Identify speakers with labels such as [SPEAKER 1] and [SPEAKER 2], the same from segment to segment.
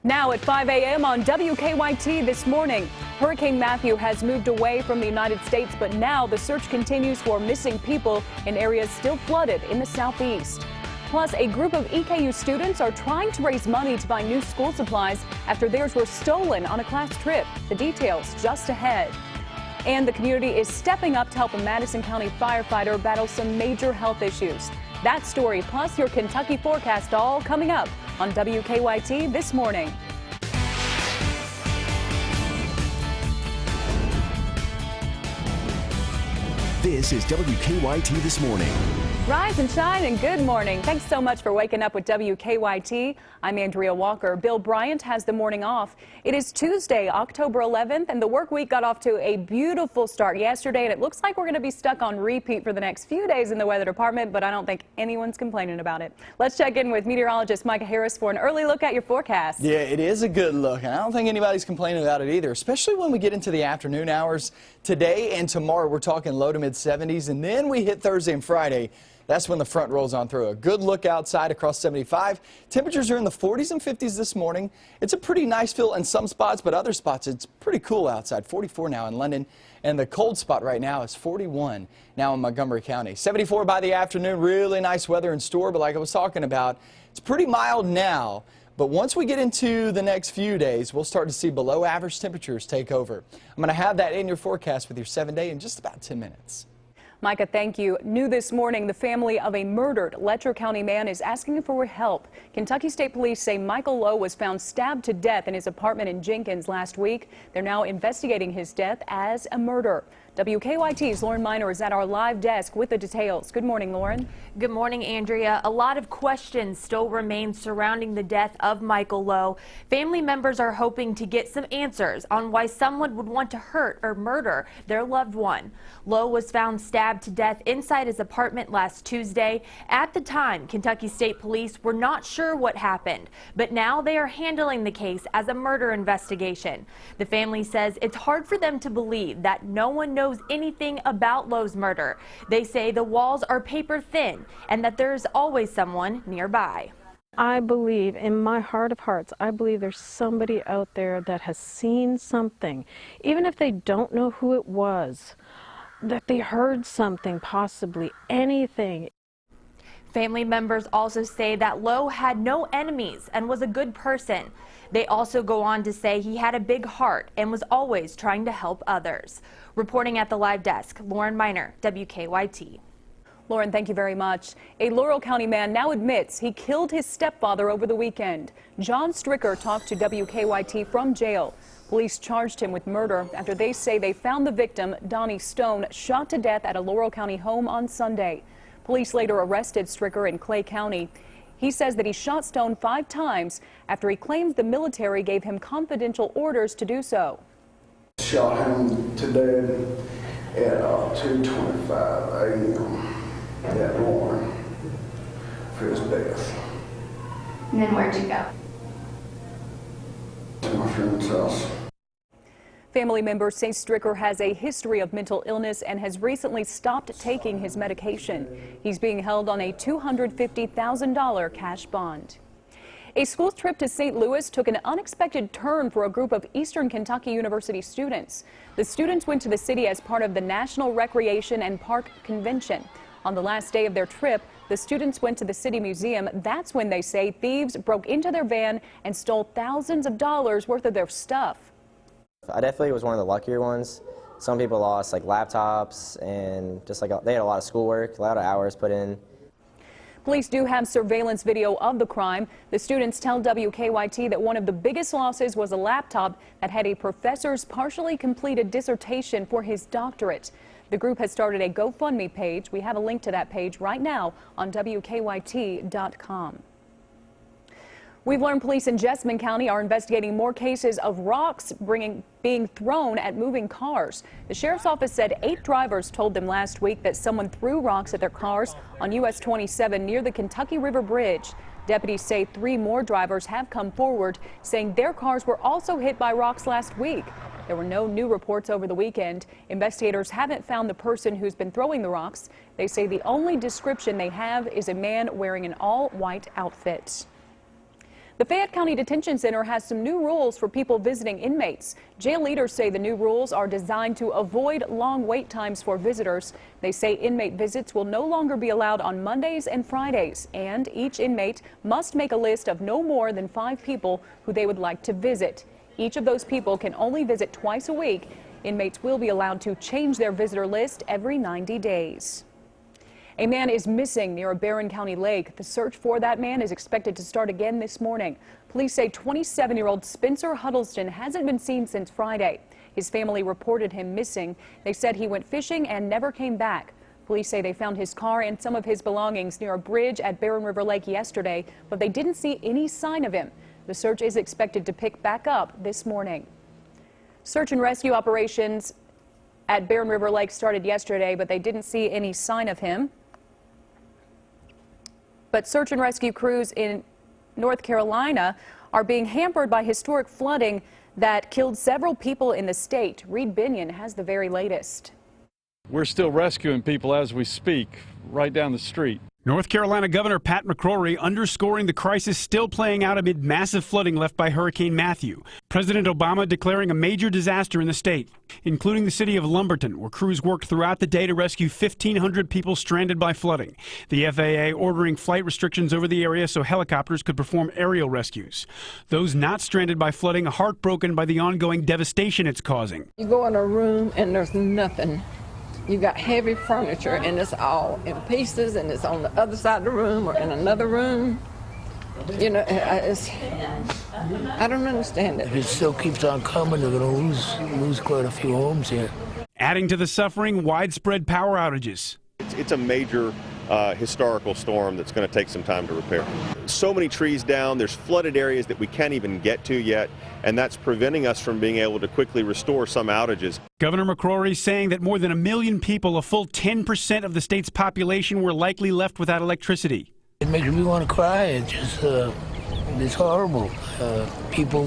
[SPEAKER 1] Now at 5 a.m. on WKYT this morning, Hurricane Matthew has moved away from the United States, but now the search continues for missing people in areas still flooded in the southeast. Plus, a group of EKU students are trying to raise money to buy new school supplies after theirs were stolen on a class trip. The details just ahead. And the community is stepping up to help a Madison County firefighter battle some major health issues. That story, plus your Kentucky forecast, all coming up on WKYT this morning.
[SPEAKER 2] This is WKYT This Morning.
[SPEAKER 1] Rise and shine and good morning. Thanks so much for waking up with WKYT. I'm Andrea Walker. Bill Bryant has the morning off. It is Tuesday, October 11th, and the work week got off to a beautiful start yesterday, and it looks like we're going to be stuck on repeat for the next few days in the weather department, but I don't think anyone's complaining about it. Let's check in with meteorologist Micah Harris for an early look at your forecast.
[SPEAKER 3] Yeah, it is a good look, and I don't think anybody's complaining about it either, especially when we get into the afternoon hours. Today and tomorrow, we're talking low to mid 70s, and then we hit Thursday and Friday. That's when the front rolls on through. A good look outside across 75. Temperatures are in the 40s and 50s this morning. It's a pretty nice feel in some spots, but other spots it's pretty cool outside. 44 now in London, and the cold spot right now is 41 now in Montgomery County. 74 by the afternoon. Really nice weather in store, but like I was talking about, it's pretty mild now. But once we get into the next few days, we'll start to see below average temperatures take over. I'm going to have that in your forecast with your 7-day in just about 10 minutes.
[SPEAKER 1] Micah, thank you. New this morning, the family of a murdered Letcher County man is asking for help. Kentucky State Police say Michael Lowe was found stabbed to death in his apartment in Jenkins last week. They're now investigating his death as a murder. WKYT's Lauren Miner is at our live desk with the details. Good morning, Lauren.
[SPEAKER 4] Good morning, Andrea. A lot of questions still remain surrounding the death of Michael Lowe. Family members are hoping to get some answers on why someone would want to hurt or murder their loved one. Lowe was found stabbed to death inside his apartment last Tuesday. At the time, Kentucky State Police were not sure what happened, but now they are handling the case as a murder investigation. The family says it's hard for them to believe that no one knows anything about Lowe's murder. They say the walls are paper thin and that there's always someone nearby.
[SPEAKER 5] I believe, in my heart of hearts, I believe there's somebody out there that has seen something, even if they don't know who it was, that they heard something, possibly anything.
[SPEAKER 4] Family members also say that Lowe had no enemies and was a good person. They also go on to say he had a big heart and was always trying to help others. Reporting at the live desk, Lauren Miner, WKYT.
[SPEAKER 1] Lauren, thank you very much. A Laurel County man now admits he killed his stepfather over the weekend. John Stricker talked to WKYT from jail. Police charged him with murder after they say they found the victim, Donnie Stone, shot to death at a Laurel County home on Sunday. Police later arrested Stricker in Clay County. He says that he shot Stone 5 times after he claims the military gave him confidential orders to do so.
[SPEAKER 6] Shot him to death at 2:25 a.m. that morning for his death.
[SPEAKER 7] And then where'd you go?
[SPEAKER 6] To my friend's house.
[SPEAKER 1] Family members say Stricker has a history of mental illness and has recently stopped taking his medication. He's being held on a $250,000 cash bond. A school trip to St. Louis took an unexpected turn for a group of Eastern Kentucky University students. The students went to the city as part of the National Recreation and Park Convention. On the last day of their trip, the students went to the city museum. That's when they say thieves broke into their van and stole thousands of dollars worth of their stuff.
[SPEAKER 8] I definitely was one of the luckier ones. Some people lost like laptops and just like they had a lot of schoolwork, a lot of hours put in.
[SPEAKER 1] Police do have surveillance video of the crime. The students tell WKYT that one of the biggest losses was a laptop that had a professor's partially completed dissertation for his doctorate. The group has started a GoFundMe page. We have a link to that page right now on WKYT.com. We've learned police in Jessamine County are investigating more cases of rocks being thrown at moving cars. The sheriff's office said 8 drivers told them last week that someone threw rocks at their cars on US 27 near the Kentucky River Bridge. Deputies say 3 more drivers have come forward saying their cars were also hit by rocks last week. There were no new reports over the weekend. Investigators haven't found the person who's been throwing the rocks. They say the only description they have is a man wearing an all-white outfit. The Fayette County Detention Center has some new rules for people visiting inmates. Jail leaders say the new rules are designed to avoid long wait times for visitors. They say inmate visits will no longer be allowed on Mondays and Fridays, and each inmate must make a list of no more than 5 people who they would like to visit. Each of those people can only visit twice a week. Inmates will be allowed to change their visitor list every 90 days. A man is missing near a Barron County lake. The search for that man is expected to start again this morning. Police say 27-year-old Spencer Huddleston hasn't been seen since Friday. His family reported him missing. They said he went fishing and never came back. Police say they found his car and some of his belongings near a bridge at Barron River Lake yesterday, but they didn't see any sign of him. The search is expected to pick back up this morning. Search and rescue operations at Barron River Lake started yesterday, but they didn't see any sign of him. But search and rescue crews in North Carolina are being hampered by historic flooding that killed several people in the state. Reed Binion has the very latest.
[SPEAKER 9] We're still rescuing people as we speak, right down the street.
[SPEAKER 10] North Carolina Governor Pat McCrory underscoring the crisis still playing out amid massive flooding left by Hurricane Matthew. President Obama declaring a major disaster in the state, including the city of Lumberton, where crews worked throughout the day to rescue 1,500 people stranded by flooding. The FAA ordering flight restrictions over the area so helicopters could perform aerial rescues. Those not stranded by flooding are heartbroken by the ongoing devastation it's causing.
[SPEAKER 11] You go in a room and there's nothing. You got heavy furniture and it's all in pieces and it's on the other side of the room or in another room. You know, I don't understand it.
[SPEAKER 12] If it still keeps on coming, they're going to lose quite a few homes here.
[SPEAKER 10] Adding to the suffering, widespread power outages.
[SPEAKER 13] It's a major historical storm that's going to take some time to repair. So many trees down, there's flooded areas that we can't even get to yet, and that's preventing us from being able to quickly restore some outages.
[SPEAKER 10] Governor McCrory saying that more than 1 million people, a full 10% of the state's population, were likely left without electricity.
[SPEAKER 12] It makes me want to cry. It's just, it's horrible. People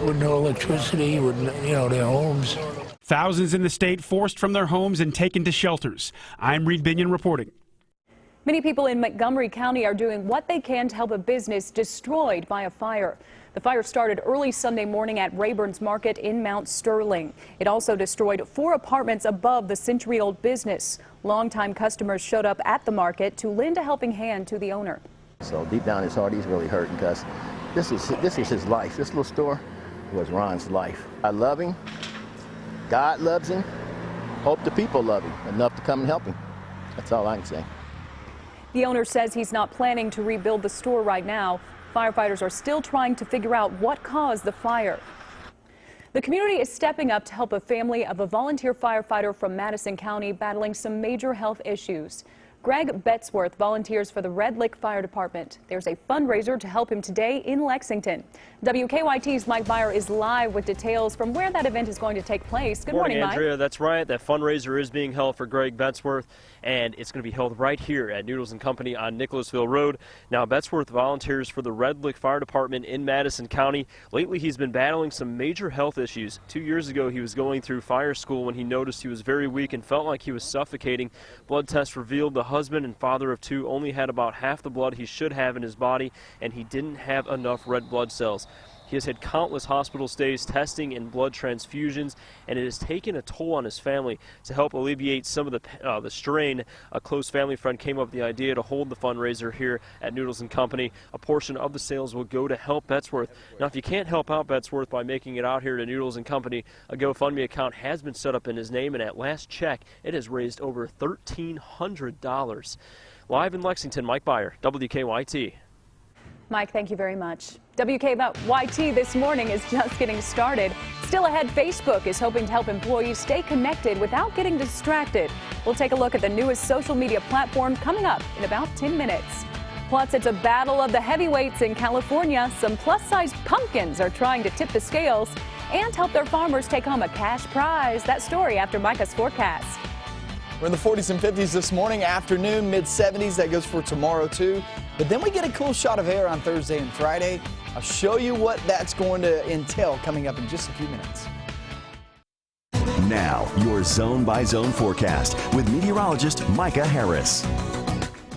[SPEAKER 12] with no electricity, with, their homes.
[SPEAKER 10] Thousands in the state forced from their homes and taken to shelters. I'm Reed Binion reporting.
[SPEAKER 1] Many people in Montgomery County are doing what they can to help a business destroyed by a fire. The fire started early Sunday morning at Rayburn's Market in Mount Sterling. It also destroyed 4 apartments above the century-old business. Longtime customers showed up at the market to lend a helping hand to the owner.
[SPEAKER 14] So deep down his heart, he's really hurting because this was his life. This little store was Ron's life. I love him. God loves him. Hope the people love him enough to come and help him. That's all I can say.
[SPEAKER 1] The owner says he's not planning to rebuild the store right now. Firefighters are still trying to figure out what caused the fire. The community is stepping up to help a family of a volunteer firefighter from Madison County battling some major health issues. Greg Betzworth volunteers for the Red Lick Fire Department. There's a fundraiser to help him today in Lexington. WKYT's Mike Beyer is live with details from where that event is going to take place. Good morning, Mike.
[SPEAKER 15] Andrea. That's right. That fundraiser is being held for Greg Betzworth, and it's going to be held right here at Noodles & Company on Nicholasville Road. Now, Betzworth volunteers for the Red Lick Fire Department in Madison County. Lately, he's been battling some major health issues. 2 years ago, he was going through fire school when he noticed he was very weak and felt like he was suffocating. Blood tests revealed the husband and father of 2 only had about half the blood he should have in his body, and he didn't have enough red blood cells. He has had countless hospital stays, testing, and blood transfusions, and it has taken a toll on his family. To help alleviate some of the strain, a close family friend came up with the idea to hold the fundraiser here at Noodles & Company. A portion of the sales will go to help Betzworth. Now, if you can't help out Betzworth by making it out here to Noodles & Company, a GoFundMe account has been set up in his name, and at last check, it has raised over $1,300. Live in Lexington, Mike Beyer, WKYT.
[SPEAKER 1] Mike, thank you very much. WKYT this morning is just getting started. Still ahead, Facebook is hoping to help employees stay connected without getting distracted. We'll take a look at the newest social media platform coming up in about 10 minutes. Plus, it's a battle of the heavyweights in California. Some plus-size pumpkins are trying to tip the scales and help their farmers take home a cash prize. That story after Micah's forecast.
[SPEAKER 3] We're in the 40s and 50s this morning, afternoon, mid-70s. That goes for tomorrow, too. But then we get a cool shot of air on Thursday and Friday. I'll show you what that's going to entail coming up in just a few minutes.
[SPEAKER 2] Now, your zone-by-zone forecast with meteorologist Micah Harris.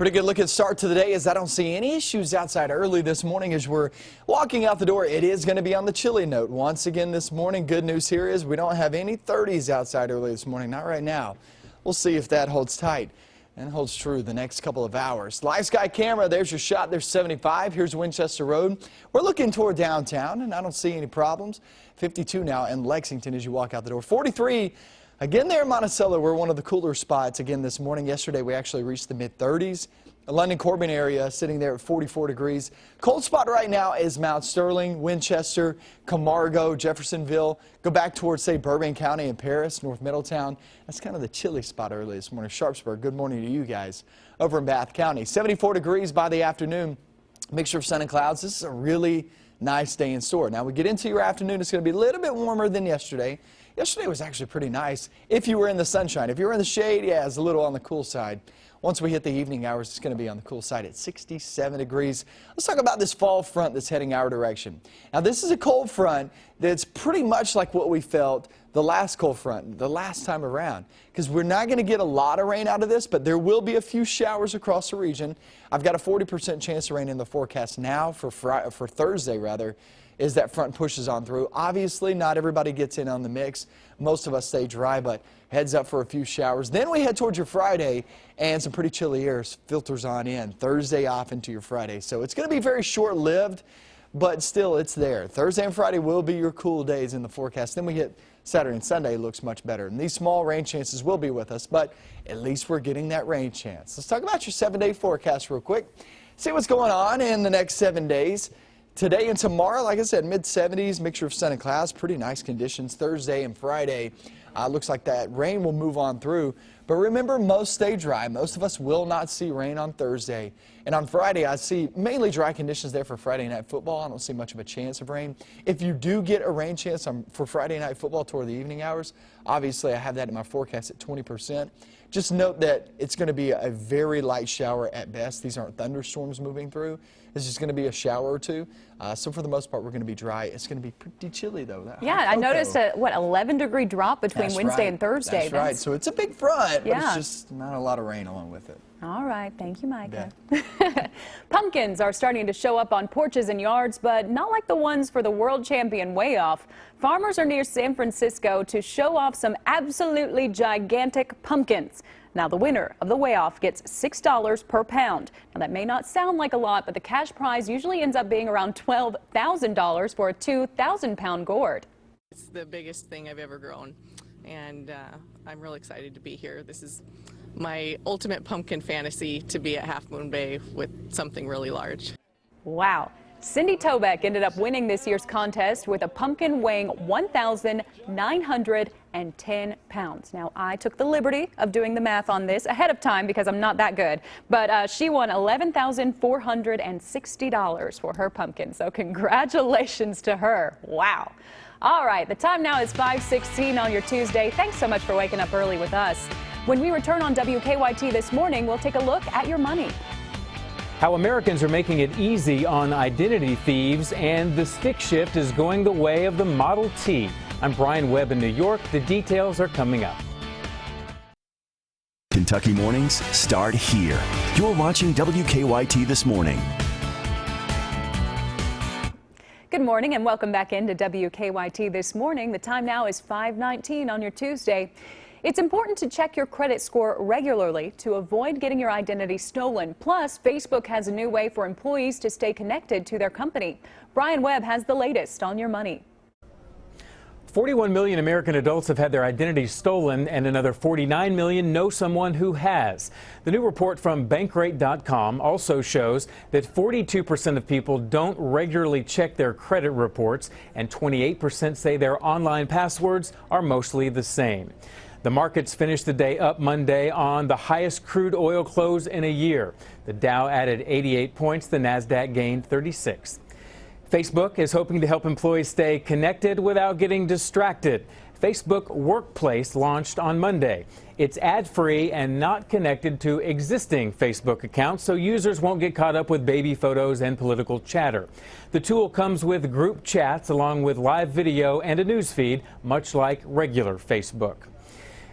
[SPEAKER 3] Pretty good looking start to the day as I don't see any issues outside early this morning as we're walking out the door. It is going to be on the chilly note once again this morning. Good news here is we don't have any 30s outside early this morning. Not right now. We'll see if that holds tight and holds true the next couple of hours. Live sky camera, there's your shot. There's 75. Here's Winchester Road. We're looking toward downtown and I don't see any problems. 52 now in Lexington as you walk out the door. 43. Again there in Monticello, we're one of the cooler spots again this morning. Yesterday we actually reached the mid-30s. The London-Corbin area sitting there at 44 degrees. Cold spot right now is Mount Sterling, Winchester, Camargo, Jeffersonville. Go back towards, say, Bourbon County and Paris, North Middletown. That's kind of the chilly spot early this morning. Sharpsburg, good morning to you guys over in Bath County. 74 degrees by the afternoon. Mixture of sun and clouds. This is a really nice day in store. Now we get into your afternoon, it's going to be a little bit warmer than yesterday. Yesterday was actually pretty nice if you were in the sunshine. If you were in the shade, yeah, it's a little on the cool side. Once we hit the evening hours, it's going to be on the cool side at 67 degrees. Let's talk about this fall front that's heading our direction. Now, this is a cold front that's pretty much like what we felt the last cold front, the last time around, because we're not going to get a lot of rain out of this, but there will be a few showers across the region. I've got a 40% chance of rain in the forecast now for Thursday, rather, as that front pushes on through. Obviously, not everybody gets in on the mix. Most of us stay dry, but heads up for a few showers. Then we head towards your Friday, and some pretty chilly air filters on in. Thursday off into your Friday. So it's going to be very short-lived, but still it's there. Thursday and Friday will be your cool days in the forecast. Then we hit Saturday and Sunday, looks much better. And these small rain chances will be with us, but at least we're getting that rain chance. Let's talk about your 7-day forecast real quick. See what's going on in the next 7 days. Today and tomorrow, like I said, mid-70s, mixture of sun and clouds, pretty nice conditions. Thursday and Friday, looks like that rain will move on through. But remember, most stay dry. Most of us will not see rain on Thursday. And on Friday, I see mainly dry conditions there for Friday night football. I don't see much of a chance of rain. If you do get a rain chance for Friday night football toward the evening hours, obviously I have that in my forecast at 20%. Just note that it's going to be a very light shower at best. These aren't thunderstorms moving through. It's just going to be a shower or two. So for the most part, we're going to be dry. It's going to be pretty chilly, though.
[SPEAKER 1] Yeah, I noticed a, 11-degree drop between Wednesday and Thursday.
[SPEAKER 3] That's right. So it's a big front, but it's just not a lot of rain along with it.
[SPEAKER 1] All right. Thank you, Micah. Pumpkins are starting to show up on porches and yards, but not like the ones for the world champion Way Off. Farmers are near San Francisco to show off some absolutely gigantic pumpkins. Now, the winner of the Way Off gets $6 per pound. Now, that may not sound like a lot, but the cash prize usually ends up being around $12,000 for a 2,000-pound gourd.
[SPEAKER 16] It's the biggest thing I've ever grown, and I'm real excited to be here. This is my ultimate pumpkin fantasy, to be at Half Moon Bay with something really large.
[SPEAKER 1] Wow. Cindy Tobeck ended up winning this year's contest with a pumpkin weighing 1,910 pounds. Now, I took the liberty of doing the math on this ahead of time because I'm not that good, but she won $11,460 for her pumpkin, so congratulations to her. Wow. All right, the time now is 5:16 on your Tuesday. Thanks so much for waking up early with us. When we return on WKYT this morning, we'll take a look at your money.
[SPEAKER 17] How Americans are making it easy on identity thieves, and the stick shift is going the way of the Model T. I'm Brian Webb in New York. The details are coming up.
[SPEAKER 2] Kentucky mornings start here. You're watching WKYT This Morning.
[SPEAKER 1] Good morning and welcome back into WKYT This Morning. The time now is 5:19 on your Tuesday. It's important to check your credit score regularly to avoid getting your identity stolen. Plus, Facebook has a new way for employees to stay connected to their company. Brian Webb has the latest on your money.
[SPEAKER 17] 41 million American adults have had their identities stolen, and another 49 million know someone who has. The new report from Bankrate.com also shows that 42% of people don't regularly check their credit reports, and 28% say their online passwords are mostly the same. The markets finished the day up Monday on the highest crude oil close in a year. The Dow added 88 points, the Nasdaq gained 36. Facebook is hoping to help employees stay connected without getting distracted. Facebook Workplace launched on Monday. It's ad-free and not connected to existing Facebook accounts, so users won't get caught up with baby photos and political chatter. The tool comes with group chats along with live video and a news feed, much like regular Facebook.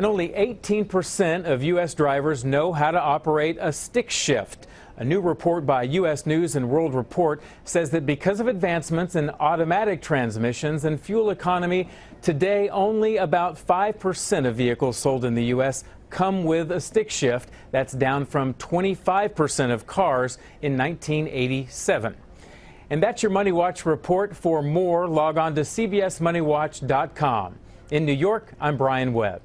[SPEAKER 17] And only 18% of U.S. drivers know how to operate a stick shift. A new report by U.S. News and World Report says that because of advancements in automatic transmissions and fuel economy, today only about 5% of vehicles sold in the U.S. come with a stick shift. That's down from 25% of cars in 1987. And that's your Money Watch report. For more, log on to cbsmoneywatch.com. In New York, I'm Brian Webb.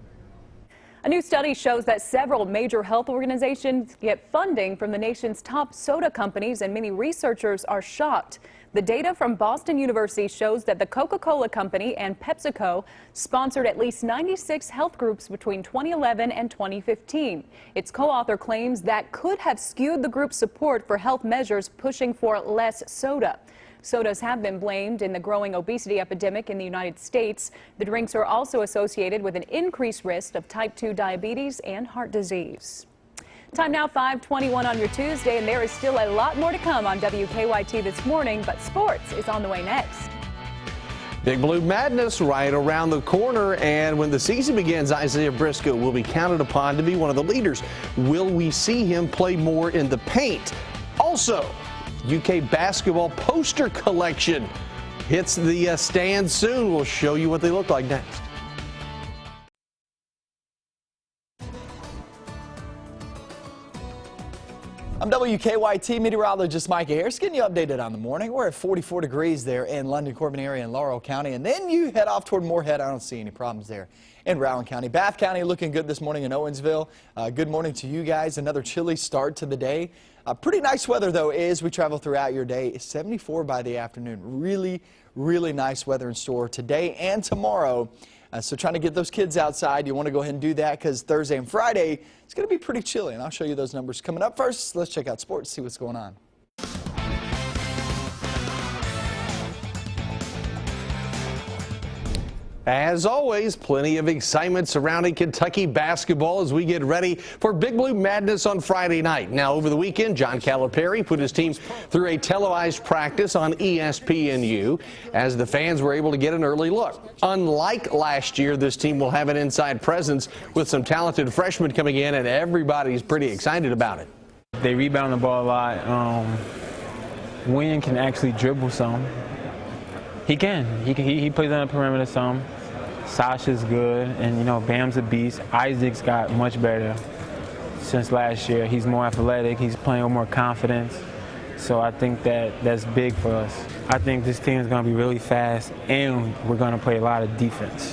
[SPEAKER 1] A new study shows that several major health organizations get funding from the nation's top soda companies, and many researchers are shocked. The data from Boston University shows that the Coca-Cola Company and PepsiCo sponsored at least 96 health groups between 2011 and 2015. Its co-author claims that could have skewed the group's support for health measures pushing for less soda. Sodas have been blamed in the growing obesity epidemic in the United States. The drinks are also associated with an increased risk of type 2 diabetes and heart disease. Time now 5:21 on your Tuesday, and there is still a lot more to come on WKYT this morning, but sports is on the way next.
[SPEAKER 18] Big Blue Madness right around the corner, and when the season begins, Isaiah Briscoe will be counted upon to be one of the leaders. Will we see him play more in the paint? Also, UK basketball poster collection hits the stand soon. We'll show you what they look like next.
[SPEAKER 3] I'm WKYT meteorologist Micah Harris, getting you updated on the morning. We're at 44 degrees there in London, Corbin area and Laurel County, and then you head off toward Moorhead. I don't see any problems there in Rowan County. Bath County looking good this morning in Owensville. Good morning to you guys. Another chilly start to the day. Pretty nice weather, though, as we travel throughout your day. It's 74 by the afternoon. Really, really nice weather in store today and tomorrow. So trying to get those kids outside, you want to go ahead and do that because Thursday and Friday it's going to be pretty chilly, and I'll show you those numbers coming up. First, let's check out sports, see what's going on.
[SPEAKER 18] As always, plenty of excitement surrounding Kentucky basketball as we get ready for Big Blue Madness on Friday night. Now, over the weekend, John Calipari put his team through a televised practice on ESPNU as the fans were able to get an early look. Unlike last year, this team will have an inside presence with some talented freshmen coming in, and everybody's pretty excited about it.
[SPEAKER 19] They rebound the ball a lot. William can actually dribble some. He can. He plays on the perimeter some. Sasha's good, and Bam's a beast. Isaac's got much better since last year. He's more athletic. He's playing with more confidence. So I think that's big for us. I think this team is going to be really fast, and we're going to play a lot of defense.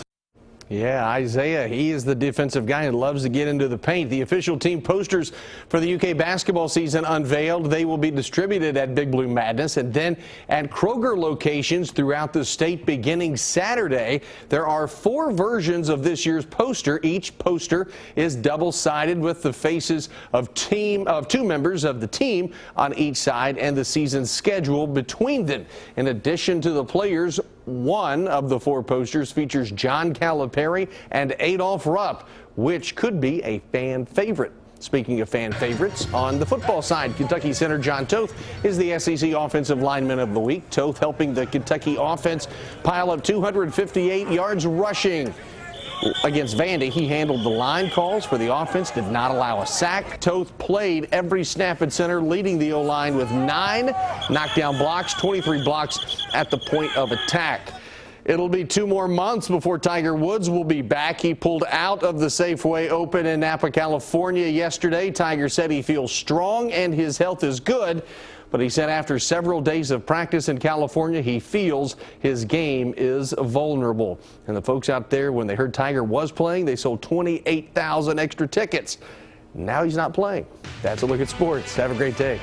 [SPEAKER 18] Yeah, Isaiah, he is the defensive guy and loves to get into the paint. The official team posters for the UK basketball season unveiled. They will be distributed at Big Blue Madness and then at Kroger locations throughout the state beginning Saturday. There are 4 versions of this year's poster. Each poster is double-sided with the faces of 2 members of the team on each side and the season schedule between them. In addition to the players, one of the 4 posters features John Calipari and Adolph Rupp, which could be a fan favorite. Speaking of fan favorites, on the football side, Kentucky center John Toth is the SEC Offensive Lineman of the Week. Toth helping the Kentucky offense pile up 258 yards rushing. Against Vandy, he handled the line calls for the offense, did not allow a sack. Toth played every snap at center, leading the O-line with 9 knockdown blocks, 23 blocks at the point of attack. It'll be 2 more months before Tiger Woods will be back. He pulled out of the Safeway Open in Napa, California yesterday. Tiger said he feels strong and his health is good. But he said after several days of practice in California, he feels his game is vulnerable. And the folks out there, when they heard Tiger was playing, they sold 28,000 extra tickets. Now he's not playing. That's a look at sports. Have a great day.